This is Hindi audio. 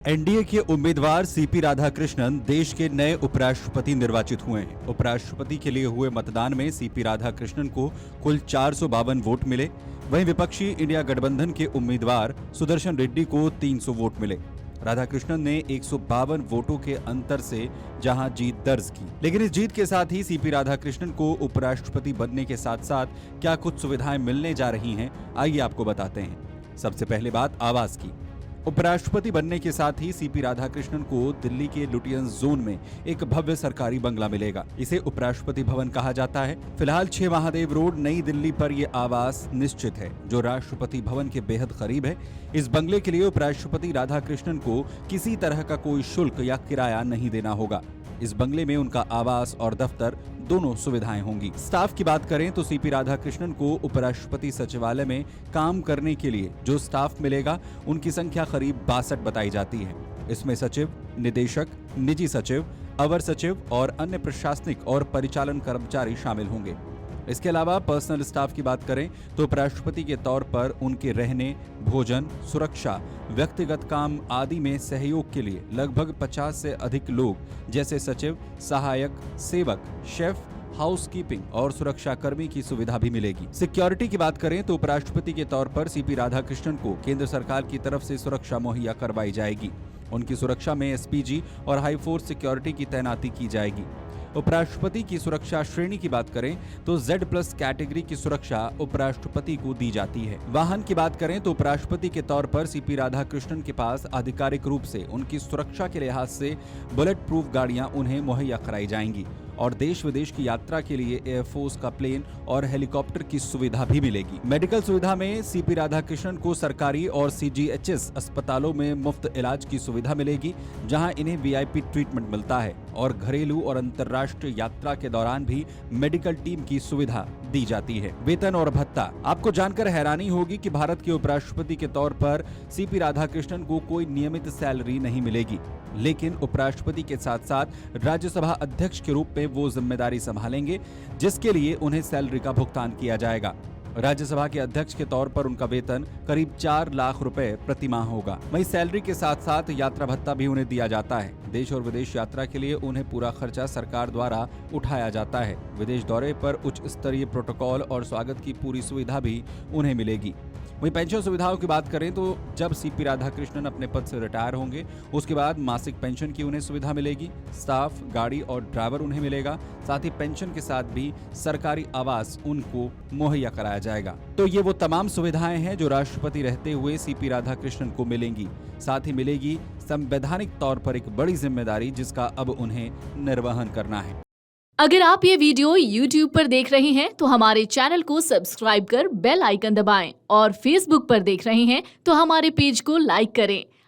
एनडीए के उम्मीदवार सीपी राधाकृष्णन देश के नए उपराष्ट्रपति निर्वाचित हुए हैं। उपराष्ट्रपति के लिए हुए मतदान में सीपी राधाकृष्णन को कुल 452 वोट मिले। वहीं विपक्षी इंडिया गठबंधन के उम्मीदवार सुदर्शन रेड्डी को 300 वोट मिले। राधाकृष्णन ने 152 वोटों के अंतर से जहां जीत दर्ज की, लेकिन इस जीत के साथ ही सीपी राधाकृष्णन को उपराष्ट्रपति बनने के साथ साथ क्या कुछ सुविधाएं मिलने जा रही हैं, आइए आपको बताते हैं। सबसे पहले बात आवास की। उपराष्ट्रपति बनने के साथ ही सीपी राधाकृष्णन को दिल्ली के लुटियंस जोन में एक भव्य सरकारी बंगला मिलेगा। इसे उपराष्ट्रपति भवन कहा जाता है। फिलहाल 6 महादेव रोड नई दिल्ली पर यह आवास निश्चित है, जो राष्ट्रपति भवन के बेहद करीब है। इस बंगले के लिए उपराष्ट्रपति राधाकृष्णन को किसी तरह का कोई शुल्क या किराया नहीं देना होगा। इस बंगले में उनका आवास और दफ्तर दोनों सुविधाएं होंगी। स्टाफ की बात करें तो सीपी राधाकृष्णन को उपराष्ट्रपति सचिवालय में काम करने के लिए जो स्टाफ मिलेगा, उनकी संख्या करीब 62 बताई जाती है। इसमें सचिव, निदेशक, निजी सचिव, अवर सचिव और अन्य प्रशासनिक और परिचालन कर्मचारी शामिल होंगे। इसके अलावा पर्सनल स्टाफ की बात करें तो उपराष्ट्रपति के तौर पर उनके रहने, भोजन, सुरक्षा, व्यक्तिगत काम आदि में सहयोग के लिए लगभग 50 से अधिक लोग जैसे सचिव, सहायक, सेवक, शेफ, हाउसकीपिंग और सुरक्षा कर्मी की सुविधा भी मिलेगी। सिक्योरिटी की बात करें तो उपराष्ट्रपति के तौर पर सीपी राधाकृष्णन को केंद्र सरकार की तरफ से सुरक्षा मुहैया करवाई जाएगी। उनकी सुरक्षा में एसपीजी और हाई फोर्स सिक्योरिटी की तैनाती की जाएगी। उपराष्ट्रपति की सुरक्षा श्रेणी की बात करें तो Z+ कैटेगरी की सुरक्षा उपराष्ट्रपति को दी जाती है। वाहन की बात करें तो उपराष्ट्रपति के तौर पर सीपी राधाकृष्णन के पास आधिकारिक रूप से उनकी सुरक्षा के लिहाज से बुलेट प्रूफ गाड़ियां उन्हें मुहैया कराई जाएंगी और देश विदेश की यात्रा के लिए एयरफोर्स का प्लेन और हेलीकॉप्टर की सुविधा भी मिलेगी। मेडिकल सुविधा में सीपी राधाकृष्णन को सरकारी और CGHS अस्पतालों में मुफ्त इलाज की सुविधा मिलेगी, जहां इन्हें VIP ट्रीटमेंट मिलता है और घरेलू और अंतर्राष्ट्रीय यात्रा के दौरान भी मेडिकल टीम की सुविधा दी जाती है। वेतन और भत्ता, आपको जानकर हैरानी होगी कि भारत के उपराष्ट्रपति के तौर पर सीपी राधाकृष्णन को कोई नियमित सैलरी नहीं मिलेगी, लेकिन उपराष्ट्रपति के साथ साथ राज्यसभा अध्यक्ष के रूप में वो जिम्मेदारी संभालेंगे, जिसके लिए उन्हें सैलरी का भुगतान किया जाएगा। राज्यसभा के अध्यक्ष के तौर पर उनका वेतन करीब 4 लाख रुपए प्रति माह होगा। वहीं सैलरी के साथ साथ यात्रा भत्ता भी उन्हें दिया जाता है। देश और विदेश यात्रा के लिए उन्हें पूरा खर्चा सरकार द्वारा उठाया जाता है। विदेश दौरे पर उच्च स्तरीय प्रोटोकॉल और स्वागत की पूरी सुविधा भी उन्हें मिलेगी। वहीं पेंशन सुविधाओं की बात करें तो जब सीपी राधाकृष्णन अपने पद से रिटायर होंगे, उसके बाद मासिक पेंशन की उन्हें सुविधा मिलेगी। स्टाफ, गाड़ी और ड्राइवर उन्हें मिलेगा। साथ ही पेंशन के साथ भी सरकारी आवास उनको मुहैया कराया जाएगा। तो ये वो तमाम सुविधाएं हैं जो राष्ट्रपति रहते हुए सीपी राधाकृष्णन को मिलेंगी। साथ ही मिलेगी संवैधानिक तौर पर एक बड़ी जिम्मेदारी, जिसका अब उन्हें निर्वहन करना है। अगर आप ये वीडियो YouTube पर देख रहे हैं तो हमारे चैनल को सब्सक्राइब कर बेल आइकन दबाएं और Facebook पर देख रहे हैं तो हमारे पेज को लाइक करें।